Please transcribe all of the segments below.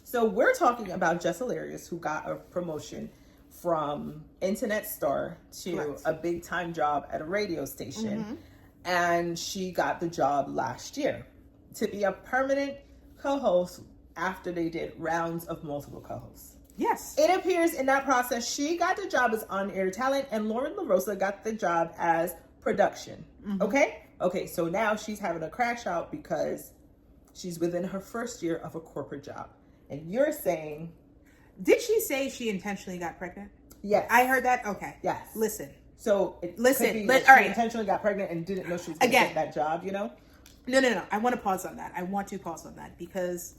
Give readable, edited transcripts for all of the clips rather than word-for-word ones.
So we're talking about Jess Hilarious, who got a promotion from internet star to a big time job at a radio station. And she got the job last year to be a permanent co-host after they did rounds of multiple co-hosts. Yes. It appears in that process, she got the job as on-air talent and Lauren LaRosa got the job as production. Okay, so now she's having a crash out because she's within her first year of a corporate job. And you're saying... Did she say she intentionally got pregnant? Yes. I heard that? Okay. Yes. Listen. So it could be that she intentionally got pregnant and didn't know she was going to get that job, you know? No. I want to pause on that. Because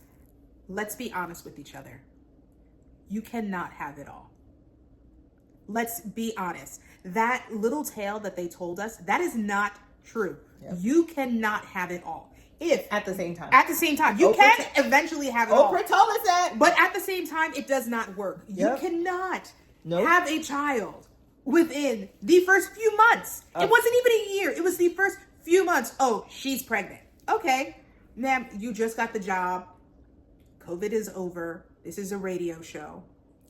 let's be honest with each other. You cannot have it all. Let's be honest. That little tale that they told us, that is not true. Yep. You cannot have it all. If at the same time. You can eventually have it all. Oprah told us that. But at the same time, it does not work. Yep. You cannot have a child within the first few months. It wasn't even a year. It was the first few months. Oh, she's pregnant. Okay. Ma'am, you just got the job. COVID is over. This is a radio show.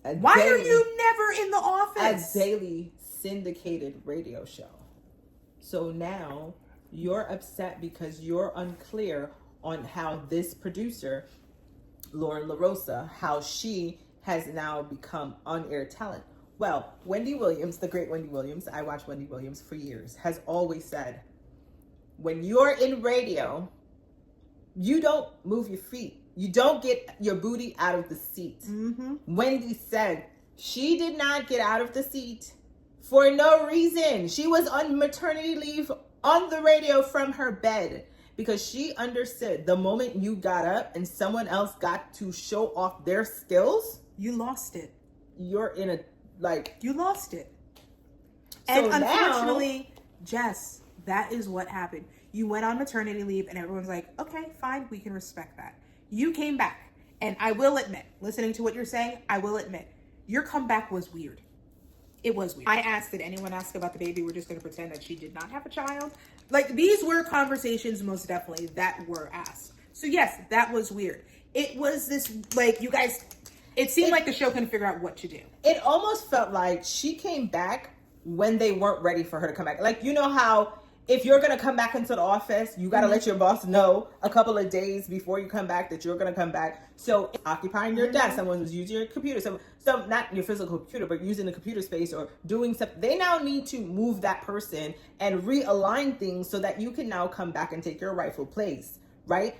Why are you never in the office? A daily syndicated radio show. So now you're upset because you're unclear on how this producer, Lauren LaRosa, how she has now become on-air talent. Well, Wendy Williams, the great Wendy Williams, I watched Wendy Williams for years, has always said, when you're in radio, you don't move your feet. You don't get your booty out of the seat. Wendy said she did not get out of the seat for no reason. She was on maternity leave on the radio from her bed because she understood the moment you got up and someone else got to show off their skills, you lost it. You're in a, you lost it. So and unfortunately, Jess, that is what happened. You went on maternity leave and everyone's like, okay, fine, we can respect that. You came back, and I will admit, listening to what you're saying, I will admit, your comeback was weird. It was weird. I asked, did anyone ask about the baby? We're just going to pretend that she did not have a child. These were conversations, most definitely, that were asked. So yes, that was weird. It was this, you guys, it seemed like the show couldn't figure out what to do. It almost felt like she came back when they weren't ready for her to come back. You know how if you're going to come back into the office, you got to let your boss know a couple of days before you come back that you're going to come back. So occupying your desk, someone was using your computer, so not your physical computer, but using the computer space or doing stuff. They now need to move that person and realign things so that you can now come back and take your rightful place, right?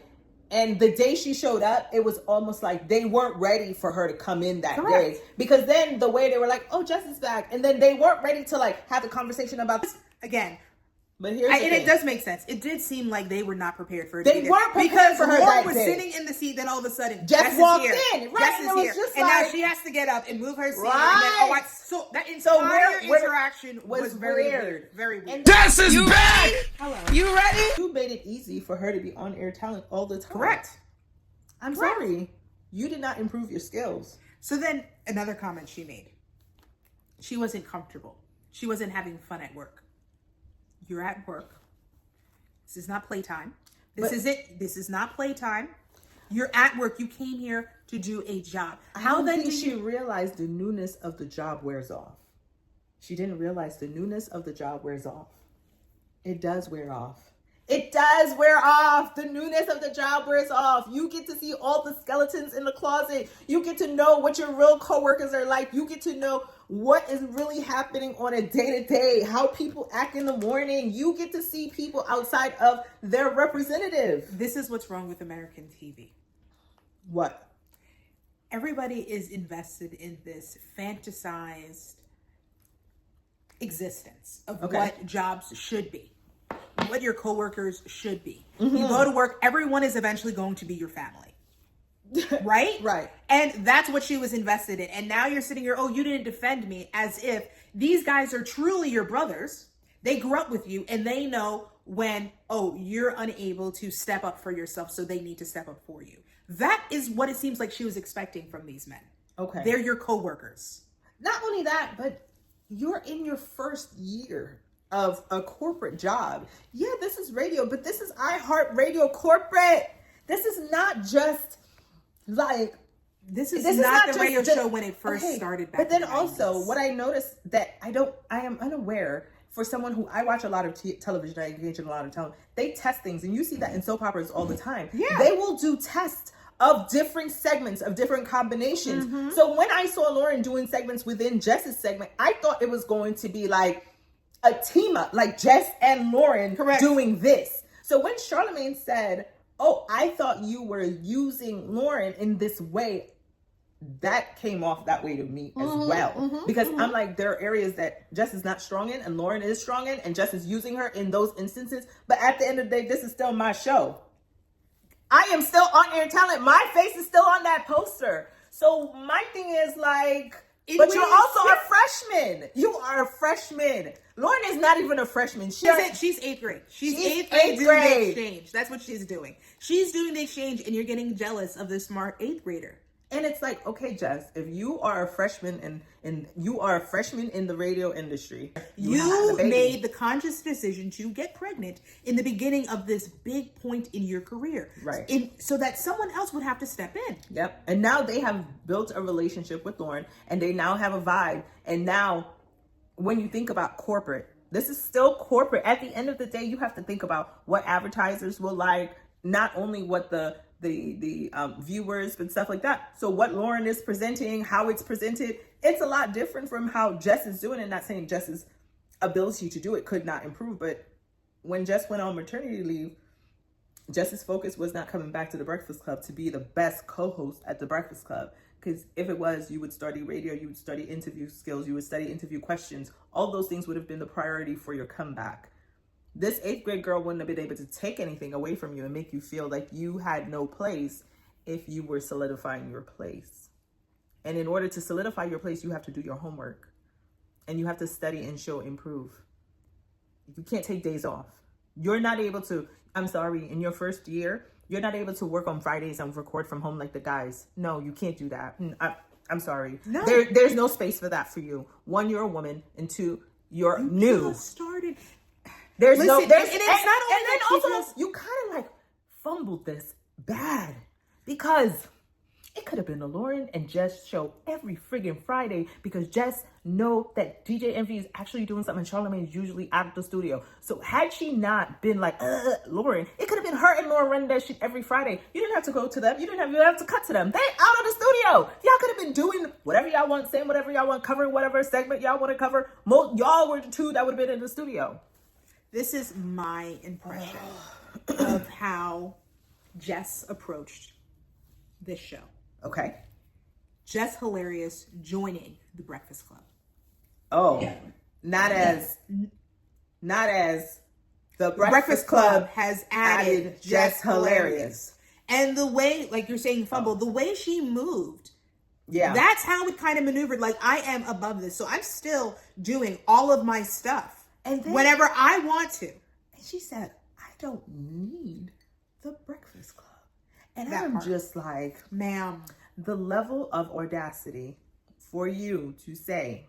And the day she showed up, it was almost like they weren't ready for her to come in that day. Because then the way they were like, oh, Jess is back. And then they weren't ready to have a conversation about this. Again, but here's the thing. It does make sense. It did seem like they were not prepared for it. They weren't prepared for her Lauren that was day. sitting in the seat, then all of a sudden, Jess walked in. Jess is here. And now she has to get up and move her seat. And then, so that entire interaction was very weird. Very weird. Jess is back! Hello. You ready? You made it easy for her to be on-air talent all the time. Correct. I'm sorry. You did not improve your skills. So then another comment she made. She wasn't comfortable. She wasn't having fun at work. You're at work. This is not playtime. This is not playtime. You're at work. You came here to do a job. How then did she realize the newness of the job wears off? She didn't realize the newness of the job wears off. It does wear off. It does wear off. The newness of the job wears off. You get to see all the skeletons in the closet. You get to know what your real coworkers are like. You get to know what is really happening on a day-to-day, how people act in the morning. You get to see people outside of their representative. This is what's wrong with American TV. What? Everybody is invested in this fantasized existence of what jobs should be, what your coworkers should be. You go to work, everyone is eventually going to be your family. Right? Right. And that's what she was invested in. And now you're sitting here, oh, you didn't defend me, as if these guys are truly your brothers. They grew up with you and they know when, oh, you're unable to step up for yourself, so they need to step up for you. That is what it seems like she was expecting from these men. Okay. They're your coworkers. Not only that, but you're in your first year of a corporate job. Yeah, this is radio, but this is iHeartRadio corporate. This is not just This is not the radio show when it first started back. But then in the also, 90s. what I noticed that I am unaware, for someone who, I watch a lot of television, I engage in a lot of television, they test things, and you see that in soap operas all the time. Yeah. They will do tests of different segments, of different combinations. So when I saw Lauren doing segments within Jess's segment, I thought it was going to be like a team up, like Jess and Lauren doing this. So when Charlamagne said, oh, I thought you were using Lauren in this way, that came off that way to me as well. Because I'm like, there are areas that Jess is not strong in and Lauren is strong in, and Jess is using her in those instances. But at the end of the day, this is still my show. I am still on air talent. My face is still on that poster. So my thing is like, but you're also a freshman. You are a freshman. Lauren is not even a freshman. She's 8th grade. She's 8th grade doing the exchange. That's what she's doing. She's doing the exchange, and you're getting jealous of the smart 8th grader. And it's like, okay, Jess, if you are a freshman and you are a freshman in the radio industry, you made the conscious decision to get pregnant in the beginning of this big point in your career. Right. So that someone else would have to step in. Yep. And now they have built a relationship with Lauren, and they now have a vibe. And now when you think about corporate, this is still corporate. At the end of the day, you have to think about what advertisers will like, not only what the viewers and stuff like that. So what Lauren is presenting, how it's presented, it's a lot different from how Jess is doing it. Not saying Jess's ability to do it could not improve, but when Jess went on maternity leave, Jess's focus was not coming back to the Breakfast Club to be the best co-host at the Breakfast Club. Because if it was, you would study radio, you would study interview skills, you would study interview questions. All those things would have been the priority for your comeback. This 8th grade girl wouldn't have been able to take anything away from you and make you feel like you had no place if you were solidifying your place. And in order to solidify your place, you have to do your homework. And you have to study and show improve. You can't take days off. You're not able to, I'm sorry, in your first year, you're not able to work on Fridays and record from home like the guys. No, you can't do that. I'm sorry. No. There's no space for that for you. 1, you're a woman, and 2, you're new. Just started. There's and then also you kind of like fumbled this bad, because it could have been a Lauren and Jess show every friggin' Friday, because Jess know that DJ Envy is actually doing something and Charlamagne is usually out of the studio. So had she not been like Lauren, it could have been her and Lauren running that shit every Friday. You didn't have to go to them. You didn't have to cut to them. They out of the studio. Y'all could have been doing whatever y'all want, saying whatever y'all want, covering whatever segment y'all want to cover. Y'all were the two that would have been in the studio. This is my impression of how Jess approached this show. Okay. Jess Hilarious joining the Breakfast Club. Oh, yeah. Not as the Breakfast Club has added Jess Hilarious. And the way, like you're saying, fumble, the way she moved, that's how it kind of maneuvered. Like, I am above this, so I'm still doing all of my stuff. And then, whenever I want to. And she said, I don't need the Breakfast Club. And I'm just like, ma'am, the level of audacity for you to say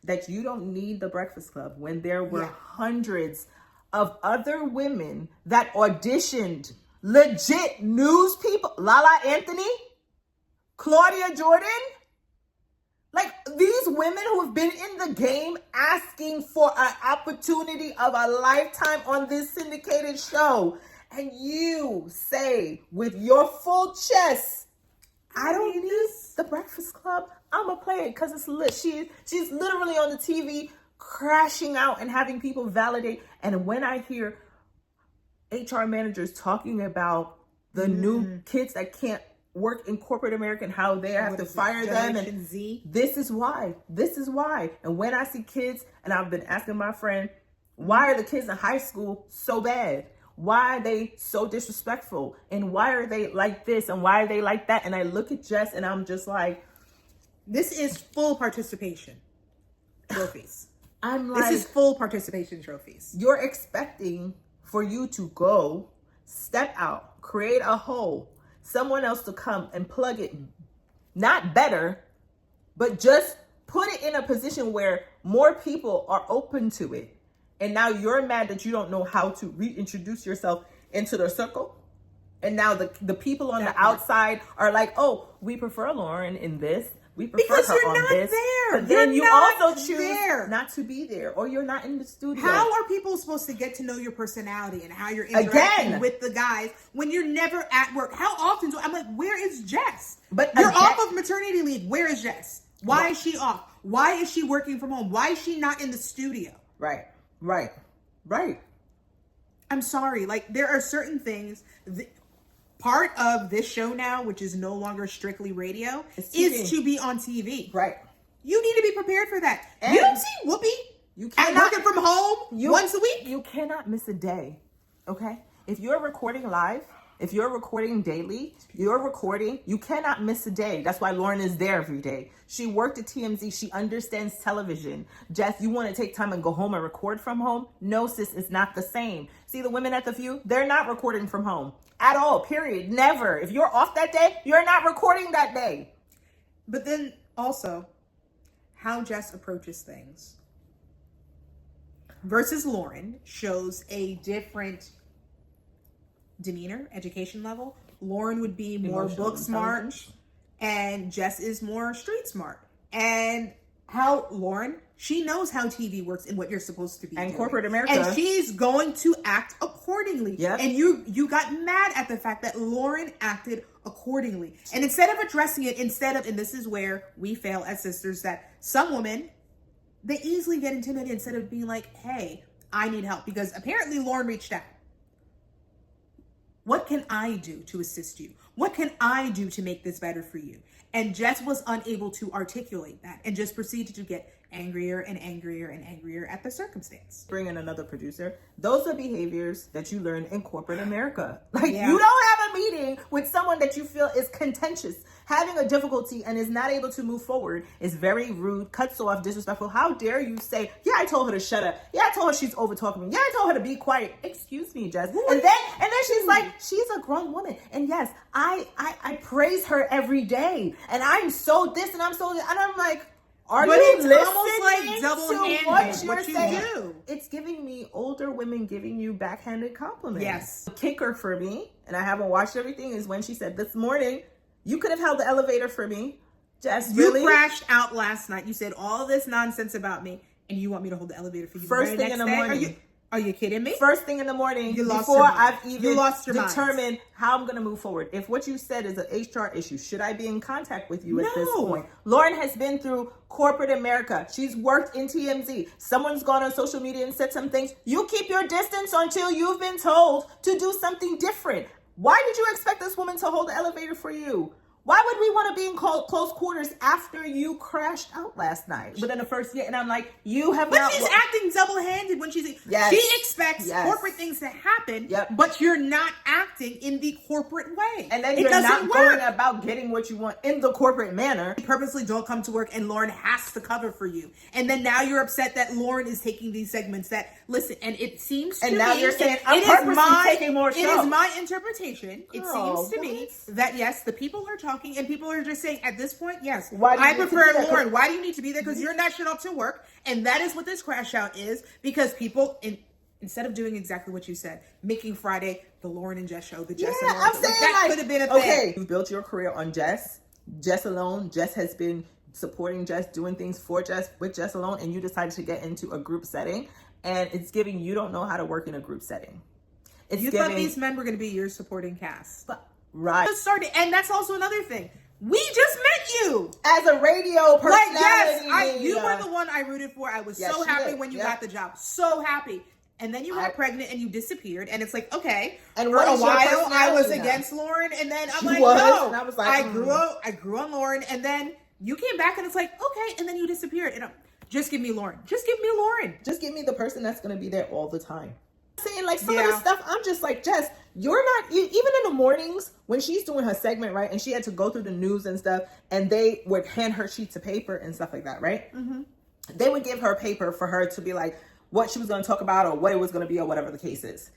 that you don't need the Breakfast Club when there were hundreds of other women that auditioned, legit news people, Lala Anthony, Claudia Jordan. Like, these women who have been in the game asking for an opportunity of a lifetime on this syndicated show. And you say with your full chest, I don't need the Breakfast Club. I'm going to play it because it's lit. She's literally on the TV crashing out and having people validate. And when I hear HR managers talking about the new kids that can't work in corporate America and how they have to fire them, and Z? This is why. And when I see kids, and I've been asking my friend, why are the kids in high school so bad? Why are they so disrespectful? And why are they like this? And why are they like that? And I look at Jess and I'm just like, this is full participation trophies. I'm like, this is full participation trophies. You're expecting for you to go, step out, create a hole, someone else to come and plug it, not better, but just put it in a position where more people are open to it. And now you're mad that you don't know how to reintroduce yourself into the circle. And now the people on That the part. outside are like, oh, we prefer Lauren in this. We prefer Because her you're on not this. there. But then You're you not also choose there. not to be there, or you're not in the studio. How are people supposed to get to know your personality and how you're interacting with the guys when you're never at work? How often I'm like, where is Jess? But you're off of maternity leave. Where is Jess? Why is she off? Why is she working from home? Why is she not in the studio? Right. I'm sorry. Like, there are certain things part of this show now, which is no longer strictly radio, is to be on TV. Right. You need to be prepared for that. And you don't see Whoopi at working from home once a week. You cannot miss a day. Okay? If you're recording live, if you're recording daily, you cannot miss a day. That's why Lauren is there every day. She worked at TMZ. She understands television. Jess, you want to take time and go home and record from home? No, sis, it's not the same. See, the women at The View, they're not recording from home at all, period. Never. If you're off that day, you're not recording that day. But then also, how Jess approaches things versus Lauren shows a different demeanor, education level. Lauren would be more Emotional book smart, and Jess is more street smart. And how Lauren, she knows how TV works and what you're supposed to be and doing. corporate America, and she's going to act accordingly. Yep. And you got mad at the fact that Lauren acted accordingly. And instead of addressing it, and this is where we fail as sisters, that some women, they easily get intimidated instead of being like, hey, I need help. Because apparently Lauren reached out. What can I do to assist you? What can I do to make this better for you? And Jess was unable to articulate that and just proceeded to get angrier and angrier and angrier at the circumstance. Bring in another producer. Those are behaviors that you learn in corporate America. Like, you don't have a meeting with someone that you feel is contentious, having a difficulty, and is not able to move forward, is very rude, cuts off, disrespectful. How dare you say, yeah, I told her to shut up. Yeah, I told her she's over talking me. Yeah, I told her to be quiet. Excuse me, Jess. And then she's like, she's a grown woman. And yes, I praise her every day. And I'm so this and I'm so this. And I'm like, are but you it's listening almost like double-handed what you do? It's giving me older women giving you backhanded compliments. Yes. The kicker for me, and I haven't watched everything, is when she said this morning, you could have held the elevator for me. Just you really? crashed out last night. You said all this nonsense about me, and you want me to hold the elevator for you. First thing in the morning. Are you kidding me? First thing in the morning, before I've even determined mind. how I'm going to move forward. If what you said is an HR issue, should I be in contact with you at this point? Lauren has been through corporate America. She's worked in TMZ. Someone's gone on social media and said some things. You keep your distance until you've been told to do something different. Why did you expect this woman to hold the elevator for you? Why would we want to be in close quarters after you crashed out last night within the first year? And I'm like, you have but not. But she's acting double-handed when she expects corporate things to happen, but you're not acting in the corporate way. And then you're not going about getting what you want in the corporate manner. You purposely don't come to work and Lauren has to cover for you. And then now you're upset that Lauren is taking these segments that, listen, and it seems to me. And now you're saying, I'm purposely taking more shows. It is my interpretation. It seems to me that, yes, the people are talking. And people are just saying, at this point, yes, I prefer Lauren. Why do you need to be there? Because you're not showing up to work. And that is what this crash out is. Because people, instead of doing exactly what you said, making Friday the Lauren and Jess show, the Jess alone. I'm saying that could have been a thing. Okay, you've built your career on Jess alone. Jess has been supporting Jess, doing things for Jess, with Jess alone. And you decided to get into a group setting. And it's giving, you don't know how to work in a group setting. You thought these men were going to be your supporting cast. Right. And that's also another thing. We just met you as a radio personality. Like, yes, you were the one I rooted for. I was so happy when you got the job. So happy. And then you got pregnant and you disappeared. And it's like, okay. And for a while, I was against Lauren. And then I'm like, no. And I was like, I grew on Lauren. And then you came back and it's like, okay. And then you disappeared. And just give me Lauren. Just give me Lauren. Just give me the person that's going to be there all the time. Saying like some of this stuff, I'm just like, Jess, you're not, even in the mornings when she's doing her segment, right, and she had to go through the news and stuff, and they would hand her sheets of paper and stuff like that, right? Mm-hmm. They would give her paper for her to be like what she was going to talk about or what it was going to be or whatever the case is.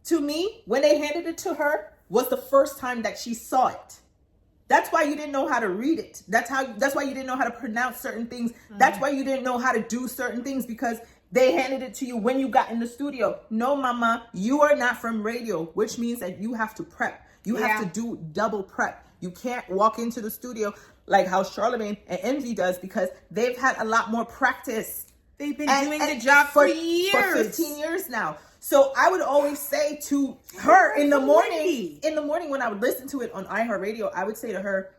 To me, when they handed it to her, was the first time that she saw it. That's why you didn't know how to read it. That's why you didn't know how to pronounce certain things. Mm-hmm. That's why you didn't know how to do certain things, because They handed it to you when you got in the studio. No, mama, you are not from radio, which means that you have to prep. You have to do double prep. You can't walk into the studio like how Charlemagne and Envy does, because they've had a lot more practice. They've been doing the job for years. For 15 years now. So I would always say to her in the morning when I would listen to it on iHeartRadio, I would say to her,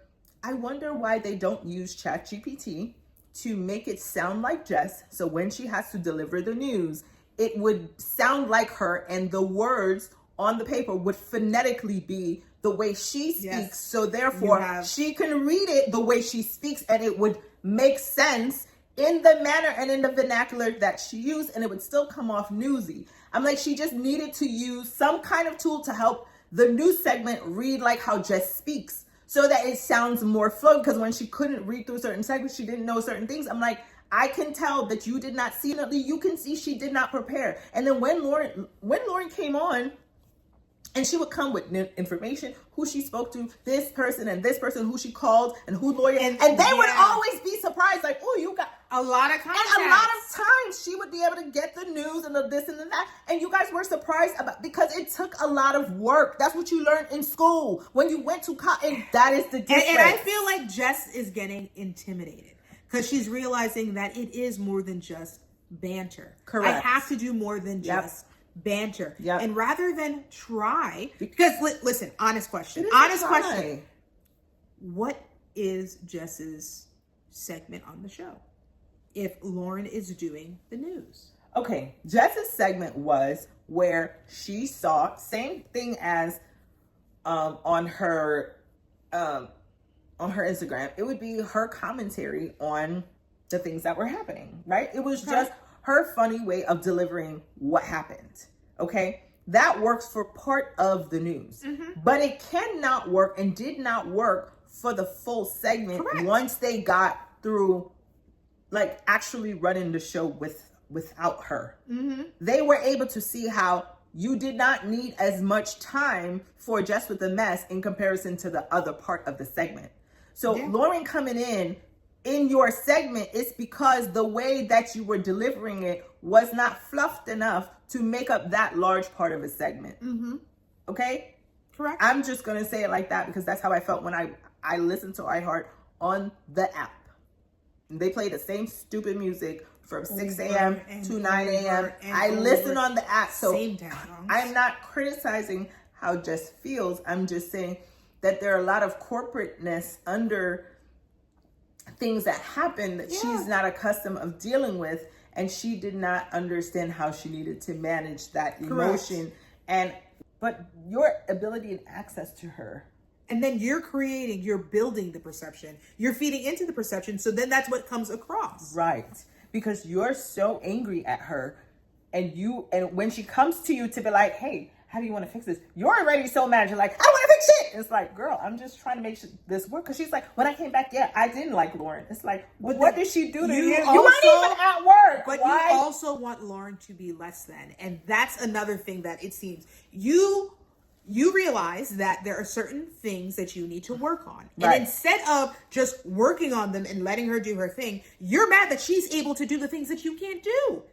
I wonder why they don't use ChatGPT to make it sound like Jess. So when she has to deliver the news, it would sound like her, and the words on the paper would phonetically be the way she speaks. Yes. So therefore, she can read it the way she speaks, and it would make sense in the manner and in the vernacular that she used, and it would still come off newsy. I'm like, she just needed to use some kind of tool to help the news segment read like how Jess speaks, so that it sounds more fluent. Because when she couldn't read through certain segments, she didn't know certain things. I'm like, I can tell that you did not see it. You can see she did not prepare. And then when Lauren came on, and she would come with information, who she spoke to, this person, who she called, and who lawyer. And they would always be surprised, like, oh, you got a lot of contacts. And a lot of times she would be able to get the news and the this and the that. And you guys were surprised about, because it took a lot of work. That's what you learned in school. When you went to college, and that is the difference. And I feel like Jess is getting intimidated, because she's realizing that it is more than just banter. Correct. I have to do more than just banter. Yep. And rather than try, because listen, honest question. What is Jess's segment on the show if Lauren is doing the news? Okay, Jess's segment was where she saw, same thing as on her Instagram, it would be her commentary on the things that were happening, right? It was just her funny way of delivering what happened. Okay, that works for part of the news, but it cannot work, and did not work for the full segment. Once they got through, like, actually running the show without her. They were able to see how you did not need as much time for Jess with the Mess in comparison to the other part of the segment. So Lauren coming in your segment, it's because the way that you were delivering it was not fluffed enough to make up that large part of a segment. Okay? Correct. I'm just going to say it like that, because that's how I felt when I listened to iHeart on the app. They play the same stupid music from 6 a.m. to 9 a.m. I listen on the app. So I'm not criticizing how Jess feels. I'm just saying that there are a lot of corporateness under things that happen that she's not accustomed of dealing with, and she did not understand how she needed to manage that emotion. But your ability and access to her, and then you're building the perception, you're feeding into the perception, so then that's what comes across, right? Because you're so angry at her, and when she comes to you to be like, hey, how do you want to fix this? You're already so mad. You're like, I want to fix it. It's like, girl, I'm just trying to make this work. Because she's like, when I came back, I didn't like Lauren. It's like, but what did she do to you? You weren't even at work. But you also want Lauren to be less than. And that's another thing that it seems you realize that there are certain things that you need to work on. And instead of just working on them and letting her do her thing, you're mad that she's able to do the things that you can't do.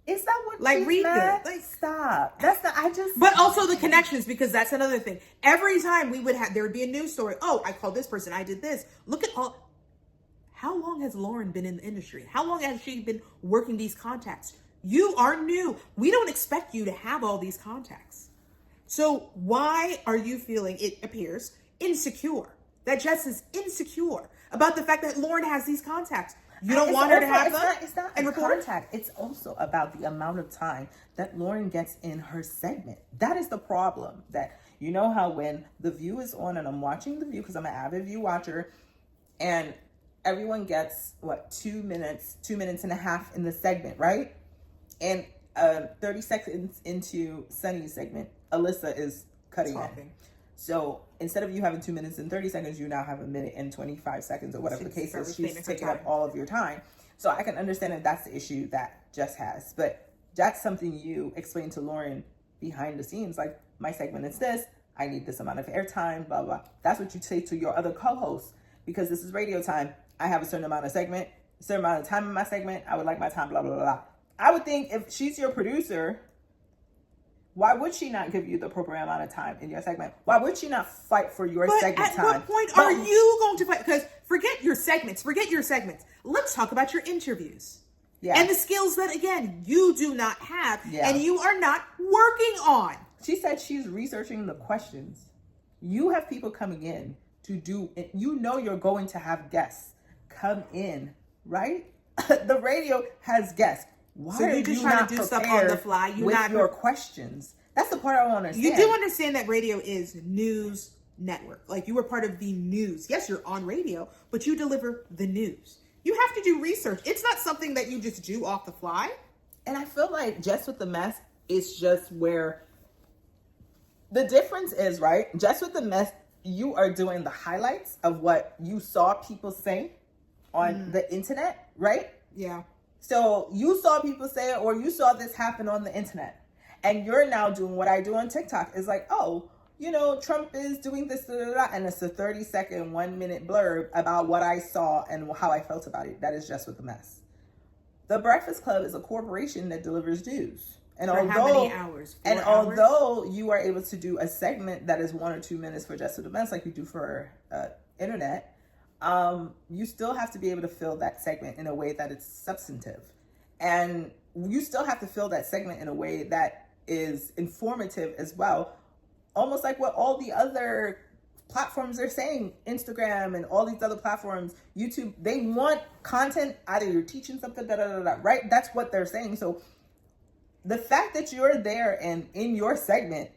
Is that what, like, read it? Like, stop. That's not, But also the connections, because that's another thing. Every time there would be a news story. Oh, I called this person. I did this. Look at how long has Lauren been in the industry? How long has she been working these contacts? You are new. We don't expect you to have all these contacts. So why are you feeling, it appears, insecure? That Jess is insecure about the fact that Lauren has these contacts. You don't want her to have them? It's not a contact. It's also about the amount of time that Lauren gets in her segment. That is the problem. That, you know how when The View is on and I'm watching The View, because I'm an avid View watcher, and everyone gets, 2 minutes and a half in the segment, right? And 30 seconds into Sunny's segment, Alyssa is cutting in. So instead of you having 2 minutes and 30 seconds, you now have 1 minute and 25 seconds, or whatever the case is. She's taking up all of your time. So I can understand that that's the issue that Jess has. But that's something you explain to Lauren behind the scenes. Like, my segment is this. I need this amount of airtime, blah, blah. That's what you say to your other co-hosts. Because this is radio time. I have a certain amount of segment, a certain amount of time in my segment. I would like my time, blah, blah, blah, blah. I would think if she's your producer, why would she not give you the appropriate amount of time in your segment? Why would she not fight for your segment time? At what point are you going to fight? Because forget your segments. Let's talk about your interviews. Yeah. And the skills that, again, you do not have and you are not working on. She said she's researching the questions. You have people coming in to do it. You know you're going to have guests come in, right? The radio has guests. Why so you're just trying to do stuff on the fly? You're not your questions. That's the part I want to understand. You do understand that radio is news network. Like, you were part of the news. Yes, you're on radio, but you deliver the news. You have to do research. It's not something that you just do off the fly. And I feel like Jess with the Mess is just where the difference is, right? Jess with the Mess, you are doing the highlights of what you saw people say on the internet, right? Yeah. So you saw people say it, or you saw this happen on the internet. And you're now doing what I do on TikTok. It's like, oh, you know, Trump is doing this, and it's a 30-second, 1-minute blurb about what I saw and how I felt about it. That is Just with the Mess. The Breakfast Club is a corporation that delivers news. And for how many hours? 4 hours? Although you are able to do a segment that is 1 or 2 minutes for Just with the Mess, like you do for internet, you still have to be able to fill that segment in a way that it's substantive. And you still have to fill that segment in a way that is informative as well. Almost like what all the other platforms are saying, Instagram and all these other platforms, YouTube, they want content, either you're teaching something, right? That's what they're saying. So the fact that you're there and in your segment,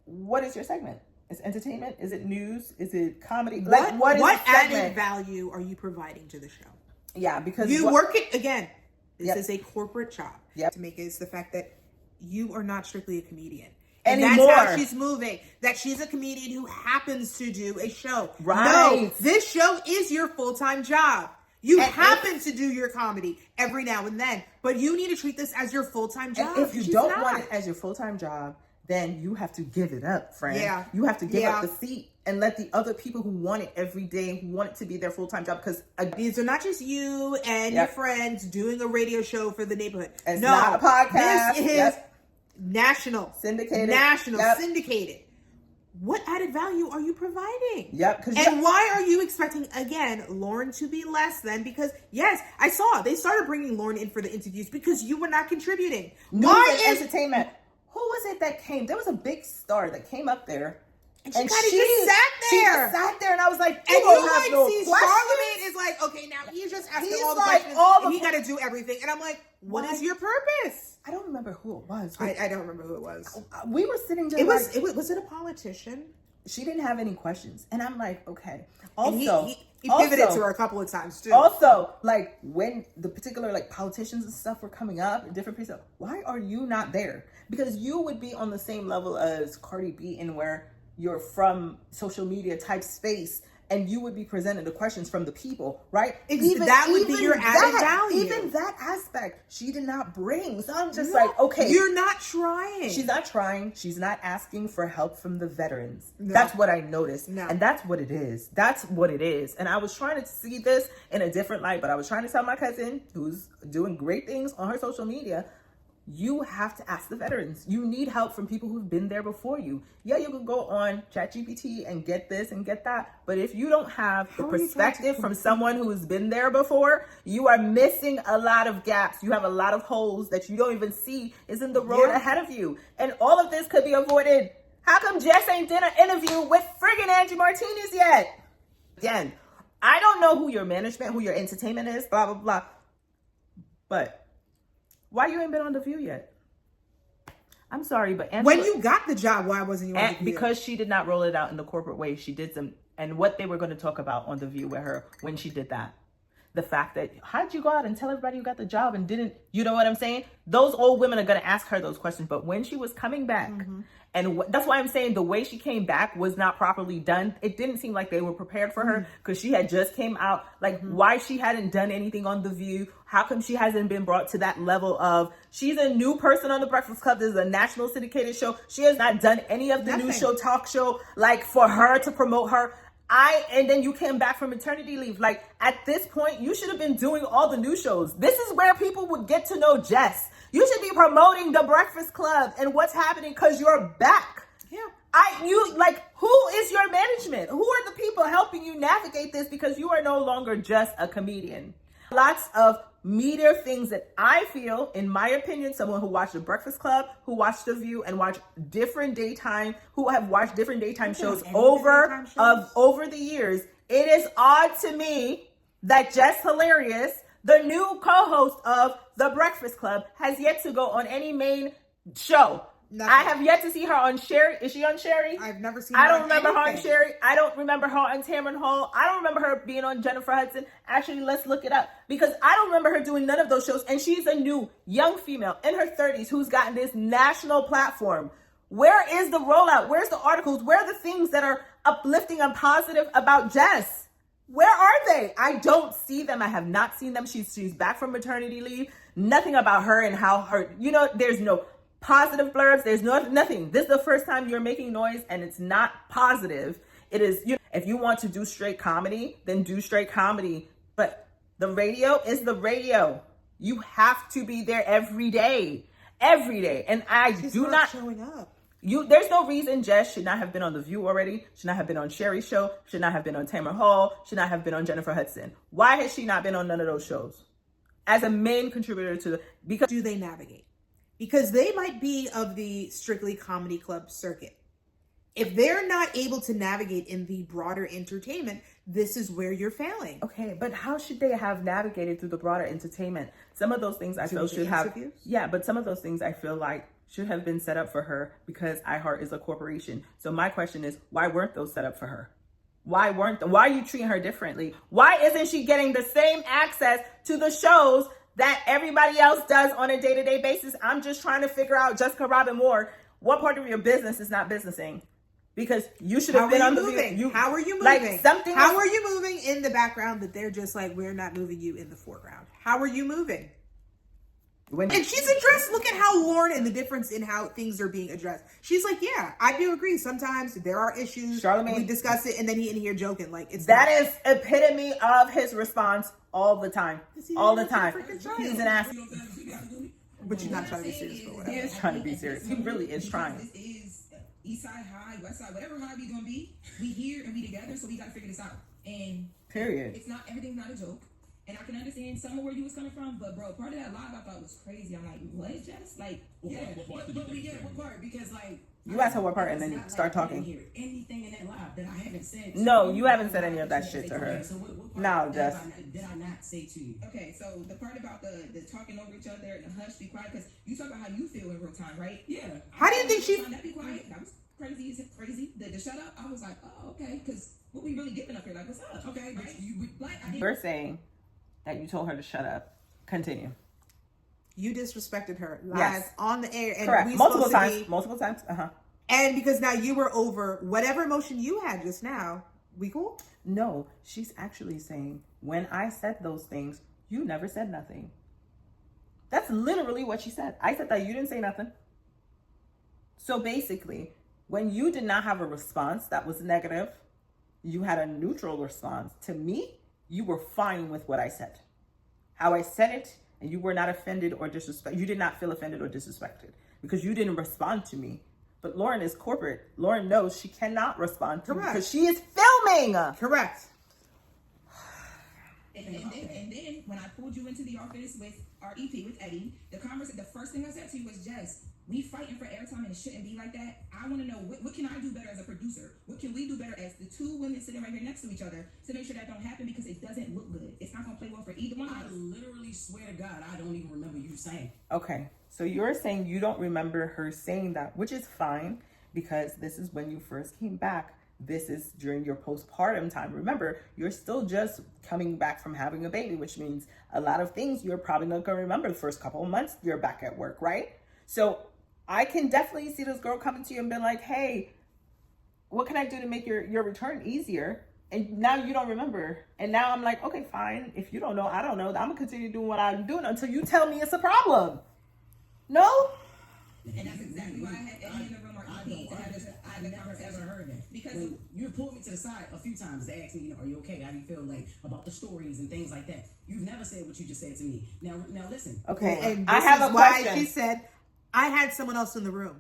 what is your segment? Is entertainment? Is it news? Is it comedy? What added value are you providing to the show? Yeah, because you work it again. This is a corporate job. To make it is the fact that you are not strictly a comedian. And that's how she's moving. That she's a comedian who happens to do a show. Right. No, this show is your full-time job. You happen to do your comedy every now and then, but you need to treat this as your full-time job. And if you don't want it as your full-time job, then you have to give it up, friend. Yeah. You have to give up the seat and let the other people who want it every day, who want it to be their full-time job, because these are not just you and your friends doing a radio show for the neighborhood. It's not a podcast. This is national. Syndicated. Syndicated. What added value are you providing? Yep. And why are you expecting, again, Lauren to be less than? Because, yes, I saw they started bringing Lauren in for the interviews because you were not contributing. Why is entertainment? Who was it that came? There was a big star that came up there. And she just sat there. She just sat there, and I was like, and you like see Charlamagne is like, okay, now he's just asking all the questions, and he got to do everything. And I'm like, what is your purpose? I don't remember who it was. I don't remember who it was. We were sitting there. Was it a politician? She didn't have any questions, and I'm like, okay. Also, he pivoted to her a couple of times too. Also, like when the particular like politicians and stuff were coming up and different people, why are you not there? Because you would be on the same level as Cardi B, in where you're from social media type space, and you would be presented the questions from the people, right? That would be your added value. Even that aspect, she did not bring. So I'm just like, okay. You're not trying. She's not trying. She's not asking for help from the veterans. No. That's what I noticed. No. And that's what it is. That's what it is. And I was trying to see this in a different light, but I was trying to tell my cousin, who's doing great things on her social media, you have to ask the veterans. You need help from people who've been there before you. Yeah, you can go on ChatGPT and get this and get that. But if you don't have the perspective from someone who's been there before, you are missing a lot of gaps. You have a lot of holes that you don't even see is in the road ahead of you. And all of this could be avoided. How come Jess ain't done an interview with friggin' Angie Martinez yet? Again, I don't know who your management, who your entertainment is, blah, blah, blah. But why you ain't been on The View yet? I'm sorry, but Angela, when you got the job, why wasn't you on The View? Because she did not roll it out in the corporate way. She did some, and what they were going to talk about on The View with her when she did that. The fact that, how'd you go out and tell everybody you got the job and didn't, you know what I'm saying? Those old women are going to ask her those questions. But when she was coming back, and that's why I'm saying the way she came back was not properly done. It didn't seem like they were prepared for her, because she had just came out. Like, why she hadn't done anything on The View? How come she hasn't been brought to that level of, she's a new person on The Breakfast Club. This is a national syndicated show. She has not done any of the news show, talk show, like for her to promote her. And then you came back from maternity leave. Like, at this point, you should have been doing all the new shows. This is where people would get to know Jess. You should be promoting The Breakfast Club and what's happening because you're back. Yeah. Who is your management? Who are the people helping you navigate this? Because you are no longer just a comedian. Lots of media things that I feel, in my opinion, someone who watched The Breakfast Club, who watched The View, and watched different daytime, who have watched different daytime shows over the years. It is odd to me that Jess Hilarious, the new co-host of The Breakfast Club, has yet to go on any main show. Nothing. I have yet to see her on Sherry. Is she on Sherry? I've never seen her. I don't remember her on Sherry. I don't remember her on Tamron Hall. I don't remember her being on Jennifer Hudson. Actually, let's look it up because I don't remember her doing none of those shows. And she's a new young female in her 30s who's gotten this national platform. Where is the rollout? Where's the articles? Where are the things that are uplifting and positive about Jess? Where are they? I don't see them. I have not seen them. She's back from maternity leave. Nothing about her and how her, there's no positive blurbs. There's nothing. This is the first time you're making noise and it's not positive. It is, if you want to do straight comedy, then do straight comedy. But the radio is the radio. You have to be there every day. Every day. And She's not showing up. There's no reason Jess should not have been on The View already, should not have been on Sherry's show, should not have been on Tamron Hall, should not have been on Jennifer Hudson. Why has she not been on none of those shows? As a main contributor because do they navigate? Because they might be of the Strictly Comedy Club circuit. If they're not able to navigate in the broader entertainment, this is where you're failing. Okay, but how should they have navigated through the broader entertainment? Some of those things I feel should have, but some of those things I feel like should have been set up for her because iHeart is a corporation. So my question is, why weren't those set up for her? Why are you treating her differently? Why isn't she getting the same access to the shows that everybody else does on a day-to-day basis? I'm just trying to figure out, Jessica Robin Moore, what part of your business is not businessing? Because you should have been on the View. How are you moving? How are you moving in the background that they're just like, we're not moving you in the foreground? How are you moving? And she's addressed, look at how Lauren and the difference in how things are being addressed. She's like, yeah, I do agree. Sometimes there are issues. Charlamagne, we discuss it, and then he in here joking. Like, that is epitome of his response all the time. All the time. He's an ass. But you're not trying to be serious for whatever. He is trying to be serious. He really is trying. This is East Side, High, West Side, whatever high we gonna be. We here and we together, so we gotta figure this out. And period. Everything's not a joke. And I can understand some of where you was coming from, but bro, part of that live I thought was crazy. I'm like, what, Jess? Like, what part? Because like, you ask her what part and then start talking. Hear anything in that live that I haven't said? No, you haven't said any of that shit to her. Okay, so what no, Jess. Did I not say to you? Okay, so the part about the talking over each other and the hush, be quiet, because you talk about how you feel in real time, right? Yeah. How do you think she? That be quiet. That was crazy. Is it crazy? The shut up. I was like, oh, okay, because what we really giving up here? Like, what's up? Okay, right? You're saying that you told her to shut up. Continue. You disrespected her live on the air. And correct. Multiple times. And because now you were over whatever emotion you had just now. We cool? No, she's actually saying, when I said those things, you never said nothing. That's literally what she said. I said that you didn't say nothing. So basically, when you did not have a response that was negative, you had a neutral response. To me, you were fine with what I said. How I said it, and you were not offended or disrespected. You did not feel offended or disrespected because you didn't respond to me. But Lauren is corporate. Lauren knows she cannot respond to me because she is filming. Correct. And then when I pulled you into the office with our EP, with Eddie, the first thing I said to you was, Jess, we fighting for airtime and it shouldn't be like that. I want to know, what can I do better as a producer? What can we do better as the two women sitting right here next to each other to make sure that don't happen, because it doesn't look good. It's not going to play well for either one of us. I literally swear to God, I don't even remember you saying. Okay, so you're saying you don't remember her saying that, which is fine, because this is when you first came back. This is during your postpartum time. Remember, you're still just coming back from having a baby, which means a lot of things you're probably not going to remember the first couple of months you're back at work, right? So I can definitely see this girl coming to you and being like, hey, what can I do to make your return easier? And now you don't remember. And now I'm like, okay, fine. If you don't know, I don't know. I'm going to continue doing what I'm doing until you tell me it's a problem. No? And that's exactly why I had Eddie in the room, or EP, to have this had the never conversation. ever heard that. Because when you pulled me to the side a few times to ask me, are you okay? How do you feel like about the stories and things like that? You've never said what you just said to me. Now listen. Okay, And I this have is a why question. she said, I had someone else in the room.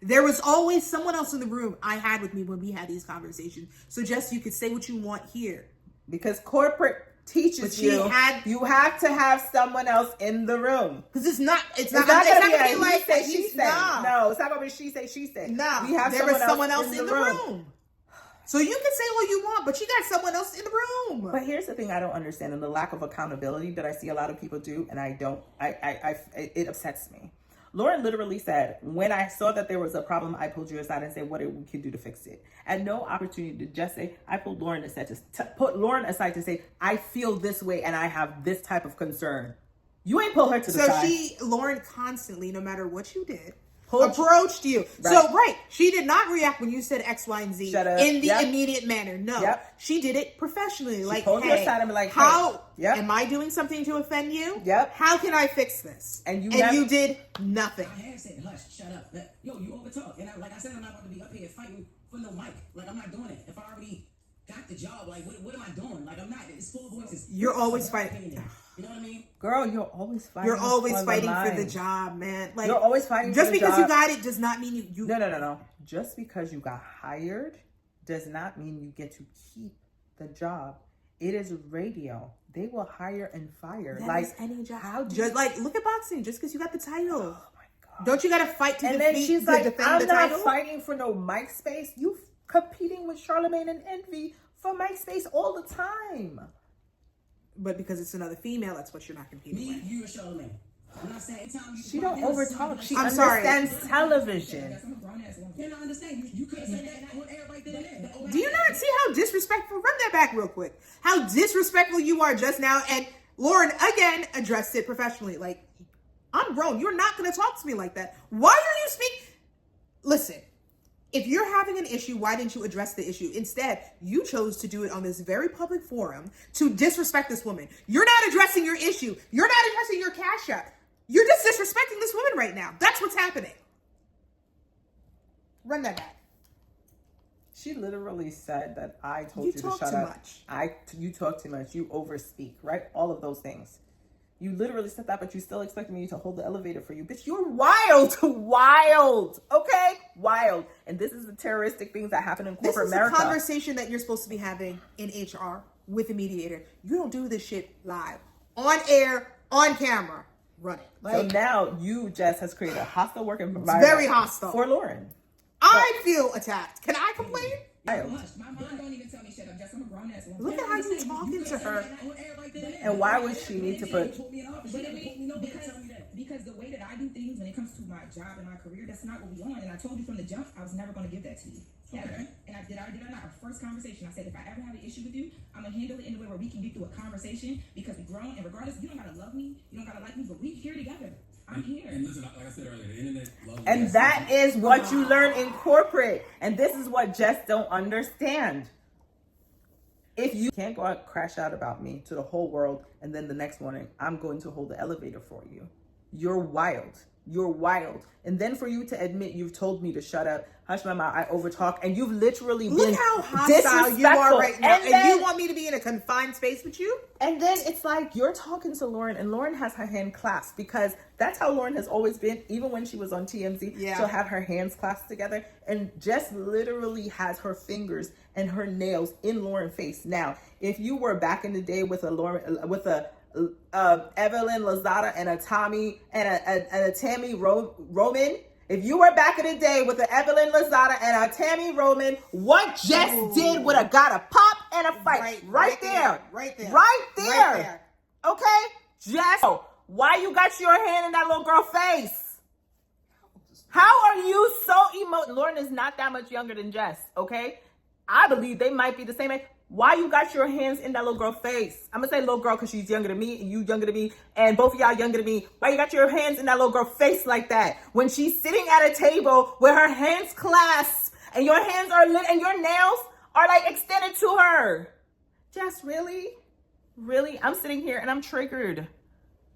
There was always someone else in the room I had with me when we had these conversations. So Jess, you could say what you want here. Because corporate teaches But she you had- you have to have someone else in the room. Because it's not It's not gonna be gonna a he say, she say. Nah. No, it's not gonna be she say, she say. Nah, We have there is someone else in the room. So you can say what you want, but you got someone else in the room. But here's the thing I don't understand, and the lack of accountability that I see a lot of people do, and it upsets me. Lauren literally said, when I saw that there was a problem, I pulled you aside and said, what we can do to fix it. At no opportunity did just say, I pulled Lauren aside to put Lauren aside to say, I feel this way and I have this type of concern. You ain't pull her to the side. So Lauren constantly, no matter what you did, Pulled you. approached you. Right. So, she did not react when you said X, Y, and Z Shut up. in the Yep. immediate manner. No, Yep. she did it professionally. Like, pulled you hey, aside and be like, hey, how yep. am I doing something to offend you? Yep. How can I fix this? And you did nothing. I have said, hush, shut up. Yo, you overtalk. And like I said, I'm not about to be up here fighting for no mic. Like, I'm not doing it. If I already got the job, like, what am I doing? Like, I'm not. It's four voices. You're always fighting. You know what I mean? Girl, you're always fighting. You're always for fighting the for the line. job, man. Like, You're always fighting just for the because job. you got it does not mean you. No. Just because you got hired does not mean you get to keep the job. It is radio. They will hire and fire. That like is any job. How do Just like look at boxing. Just because you got the title, Oh my God. don't you got to fight to And defeat, then she's to like, defend I'm the not title? fighting for no mic space. You competing with Charlamagne and Envy for mic space all the time. But because it's another female, that's what you're not competing Me, with. you, and Charlamagne. I'm not saying anytime you She don't overtalk. She I'm sorry. understands television. I'm a grown ass woman. Can I understand? You could have said that on air right then and there. Do you not see how disrespectful? Run that back real quick. How disrespectful you are just now. And Lauren again addressed it professionally. Like, I'm grown. You're not going to talk to me like that. Why are you speaking? Listen, if you're having an issue, why didn't you address the issue? Instead, you chose to do it on this very public forum to disrespect this woman. You're not addressing your issue. You're not addressing your cash out. You're just disrespecting this woman right now. That's what's happening. Run that back. She literally said that I told You you to talk shut too up. much. You talk too much. You overspeak, right? All of those things. You literally said that, but you still expected me to hold the elevator for you. Bitch, you're wild. Wild. Okay? Wild. And this is the terroristic things that happen in This corporate is America. a conversation that you're supposed to be having in HR with a mediator. You don't do this shit live, on air, on camera. Run it. So Like, now you, Jess, has created a hostile work environment. very hostile. For Lauren. I feel attacked. Can I complain? Wild. Hush, my mind don't even tell me shut up. Jess, I'm a grown ass woman. Look at how you talking to her. And why would she need to put... Because the way that I do things when it comes to my job and my career, that's not what we on. And I told you from the jump, I was never going to give that to you. Ever. And I did or not. Our first conversation, I said, if I ever have an issue with you, I'm going to handle it in a way where we can get through a conversation because we've grown. And regardless, you don't got to love me. You don't got to like me, but we here together. I'm here. And listen, like I said earlier, the internet loves And that is what you learn in corporate. And this is what Jess don't understand. If you can't go out crash out about me to the whole world, and then the next morning, I'm going to hold the elevator for you. You're wild. You're wild. And then for you to admit you've told me to shut up, hush my mouth, I overtalk, and you've literally been Look how hostile you are right now. And then, you want me to be in a confined space with you? and then it's like you're talking to Lauren, and Lauren has her hand clasped because that's how Lauren has always been. Even when she was on TMZ, Yeah. she'll have her hands clasped together. And Jess literally has her fingers and her nails in Lauren's face. Now, if you were back in the day with Evelyn Lozada and a Tommy and a Tammy Roman. If you were back in the day with the Evelyn Lozada and a Tammy Roman, what Jess did would have got a pop and a fight right there. Right there. Right there. Right there. Okay? Jess, why you got your hand in that little girl's face? How are you so Lauren is not that much younger than Jess, okay? I believe they might be the same age. Why you got your hands in that little girl's face? I'm gonna say little girl because she's younger than me and you younger than me and both of y'all younger than me. Why you got your hands in that little girl's face like that? When she's sitting at a table with her hands clasped and your hands are lit and your nails are like extended to her. Jess, really? Really? I'm sitting here and I'm triggered.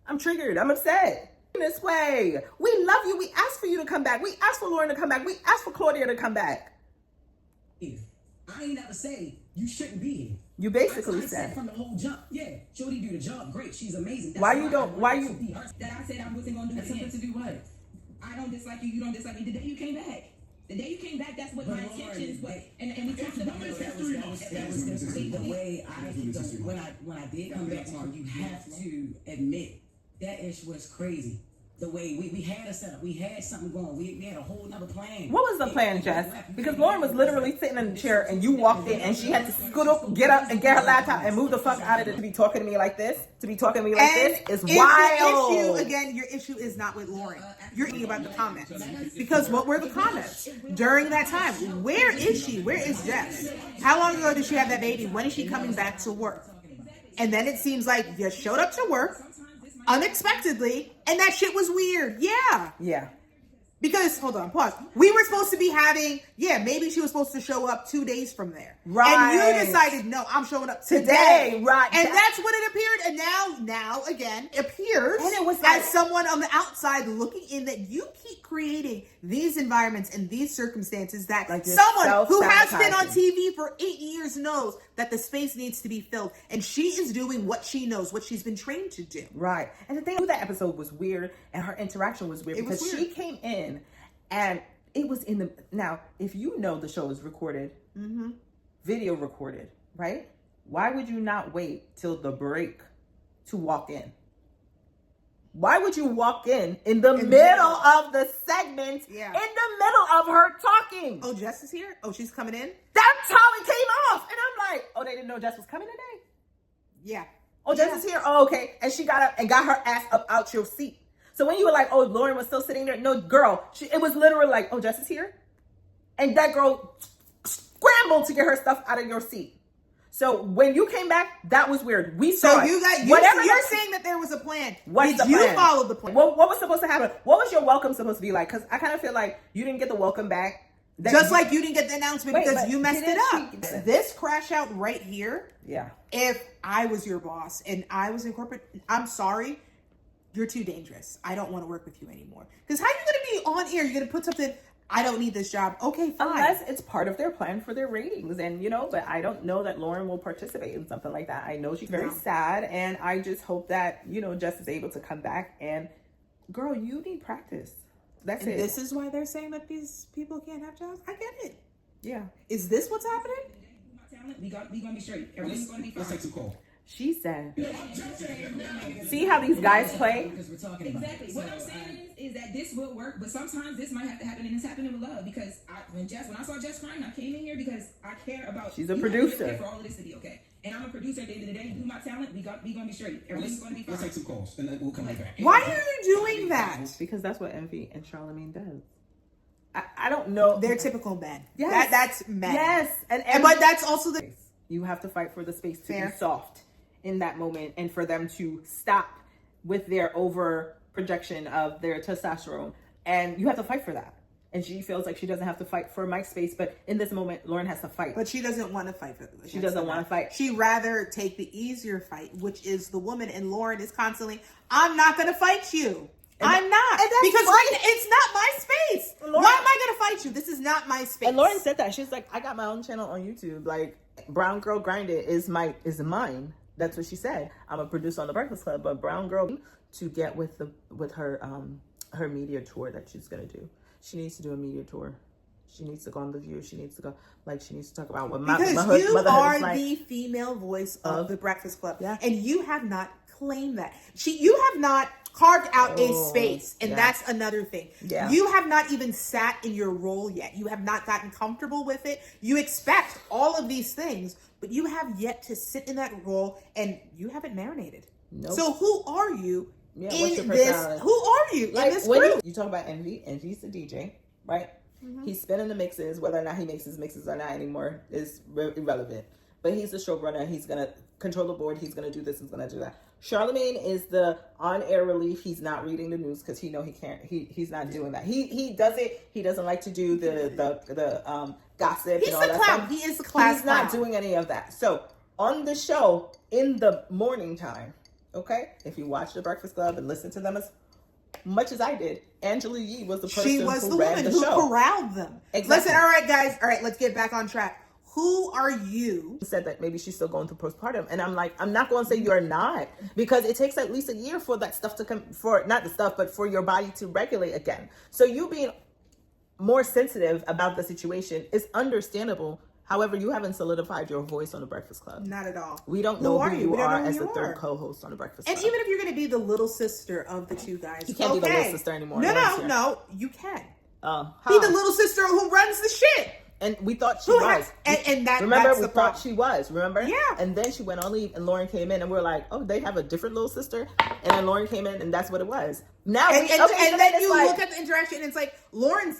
I'm upset. This way. We love you. We asked for you to come back. We asked for Lauren to come back. We asked for Claudia to come back. I ain't never say you shouldn't be here. You basically I said from the whole jump, yeah, Shorty do the job great. She's amazing. That's why you don't, why you, That I said I wasn't gonna do it That's something again. to do what? I don't dislike you. You don't dislike me. The day you came back. The day you came back, that's what But my Lauren, intentions were. And we talked about No, this. that was the way when I did come back to her, you have to admit that ish was crazy. The way we had a setup, we had something going, we had a whole nother plan. what was the plan, Jess? Because Lauren was literally sitting in the chair and you walked in and she had to scoot up, get up and get her laptop and move the fuck out of it to be talking to me like this. To be talking to me like this is wild. Your issue, again, your issue is not with Lauren. You're thinking about the comments. Because what were the comments during that time? Where is she? Where is Jess? How long ago did she have that baby? When is she coming back to work? And then it seems like you showed up to work unexpectedly, and that shit was weird. Yeah. Yeah. Because, hold on, pause. We were supposed to be having, maybe she was supposed to show up 2 days from there. Right. And you decided, no, I'm showing up today. Right. And that's what it appeared. And now again, appears And it was like, as someone on the outside looking in that you keep creating these environments and these circumstances that like someone who has been on TV for 8 years knows that the space needs to be filled. And she is doing what she knows, what she's been trained to do. right. And the thing with that episode was weird and her interaction was weird because she came in and it was in the, now, if you know the show is recorded, video recorded, right? Why would you not wait till the break to walk in? Why would you walk in the middle of the segment, in the middle of her talking? Oh, Jess is here? Oh, she's coming in? That's how it came off. And I'm like, oh, they didn't know Jess was coming today? Yeah. Oh, Jess is here? Oh, okay. And she got up and got her ass up out your seat. So when you were like, oh, Lauren was still sitting there. No, girl, it was literally like, oh, Jess is here? And that girl scrambled to get her stuff out of your seat. So when you came back, that was weird. We saw you got you're saying that there was a plan. Did you follow the plan? What was supposed to happen? What was your welcome supposed to be like? Because I kind of feel like you didn't get the welcome back. Just like you didn't get the announcement because you messed it up. She, this crash out right here. Yeah. If I was your boss and I was in corporate, I'm sorry. You're too dangerous. I don't want to work with you anymore. Because how are you going to be on air? You're going to put something, I don't need this job. Okay, fine. Unless it's part of their plan for their ratings. And, but I don't know that Lauren will participate in something like that. I know she's very sad. And I just hope that, Jess is able to come back. And, girl, you need practice. That's it. This is why they're saying that these people can't have jobs? I get it. Yeah. Is this what's happening? We gonna be straight. Everything's gonna be fine. Let's take some calls. She said, see how these guys play? Exactly. What I'm saying is that this will work, but sometimes this might have to happen, and it's happening with love. Because when I saw Jess crying, I came in here because I care about. She's a producer. For all of this to be okay, and I'm a producer. At the end of the day, do my talent. We gonna be straight. Everything's gonna be fine. Let's take some calls, and then we'll come right back. Why are you doing that? Because that's what Envy and Charlamagne does. I don't know. They're typical men. Yes. That's men. Yes. But that's also the... You have to fight for the space to be soft in that moment and for them to stop with their over projection of their testosterone. And you have to fight for that. And she feels like she doesn't have to fight for Mike's space, but in this moment, Lauren has to fight. But she doesn't want to fight for it. She doesn't want to fight. She'd rather take the easier fight, which is the woman. And Lauren is constantly, I'm not going to fight you. I'm not. Because it's not my space. Lauren, why am I going to fight you? This is not my space. And Lauren said that. She's like, I got my own channel on YouTube. Like, Brown Girl Grinded is mine. That's what she said. I'm a producer on The Breakfast Club, but Brown Girl to get with her media tour that she's gonna do. She needs to do a media tour. She needs to go on The View. She needs to go, she needs to talk about what because you are the female voice of The Breakfast Club, and you have not claimed that. You have not carved out a space, and that's another thing. Yeah. You have not even sat in your role yet. You have not gotten comfortable with it. You expect all of these things, but you have yet to sit in that role, and you haven't marinated. Nope. So who are you in this? Who are you in this group? You talk about Envy. Envy's the DJ, right? Mm-hmm. He's spinning the mixes. Whether or not he makes his mixes or not anymore is irrelevant. But he's the showrunner. He's going to control the board. He's going to do this. He's going to do that. Charlamagne is the on-air relief. He's not reading the news because he can't. He's not doing that. He does it. He doesn't like to do the gossip. He's and all the that clown. stuff. He is the clown. He's not doing any of that. So on the show in the morning time, okay, if you watch The Breakfast Club and listen to them as much as I did, Angela Yee was the person she was who the ran woman the who show. corralled them. Exactly. Listen, all right, guys. All right, let's get back on track. Who are you? Said that maybe she's still going through postpartum, and I'm like, I'm not going to say you're not, because it takes at least a year for that stuff to come, for not the stuff, but for your body to regulate again. So you being more sensitive about the situation is understandable. However, you haven't solidified your voice on the Breakfast Club. Not at all. We don't know who you are as the are. third co-host on the Breakfast Club. And even if you're going to be the little sister of the two guys, you can't be the little sister anymore. No, you can. Be the little sister who runs the shit. And we thought she was. And that, remember, that's we the thought problem. she was. Remember? Yeah. And then she went on leave, and Lauren came in, and we are like, oh, they have a different little sister. And then Lauren came in, and that's what it was. Now, and then you look at the interaction, and it's like Lauren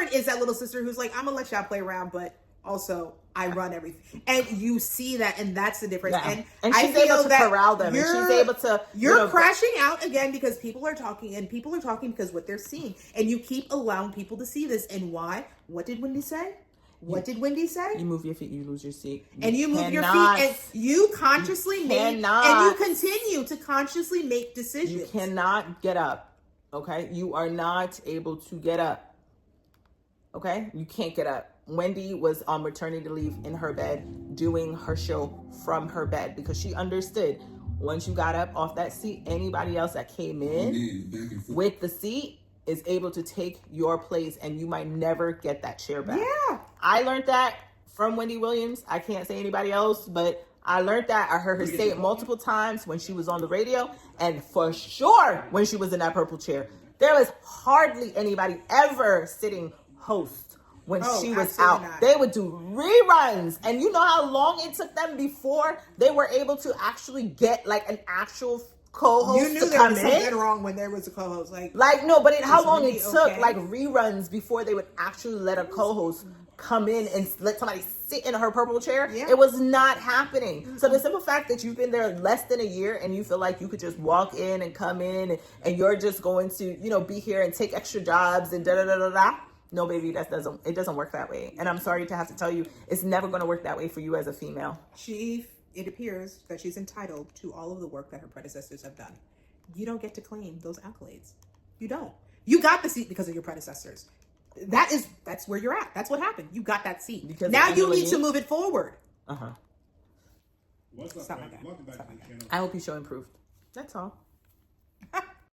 is that little sister who's like, I'm gonna let y'all play around, but also I run everything, and you see that, and that's the difference. Yeah. And she's I feel able to that corral them, and she's able to. You're crashing out again because people are talking, and people are talking because what they're seeing, and you keep allowing people to see this. And why? What did Wendy say? What did Wendy say? You move your feet, you lose your seat. And you move your feet, and you consciously make, and you continue to consciously make decisions. You cannot get up, okay? You are not able to get up, okay? You can't get up. Wendy was on maternity leave in her bed, doing her show from her bed, because she understood once you got up off that seat, anybody else that came in with the seat is able to take your place, and you might never get that chair back. Yeah. I learned that from Wendy Williams. I can't say anybody else, but I learned that. I heard her say it multiple times when she was on the radio, and for sure when she was in that purple chair. There was hardly anybody ever sitting host when she was out. Not. They would do reruns, and you know how long it took them before they were able to actually get like an actual co-host. You knew to there come was something wrong when there was a co-host. Like no, but how long Wendy it took, okay? like reruns before they would actually let a co-host come in and let somebody sit in her purple chair. Yeah. It was not happening. So the simple fact that you've been there less than a year and you feel like you could just walk in and come in and you're just going to, be here and take extra jobs and da-da-da-da-da. No, baby, it doesn't work that way. And I'm sorry to have to tell you, it's never going to work that way for you as a female. It appears that she's entitled to all of the work that her predecessors have done. You don't get to claim those accolades. You don't. You got the seat because of your predecessors. That's where you're at. That's what happened. You got that seat. Because now you need to move it forward. What's up, Stop like that. Welcome back to the channel. I hope you show improved. That's all.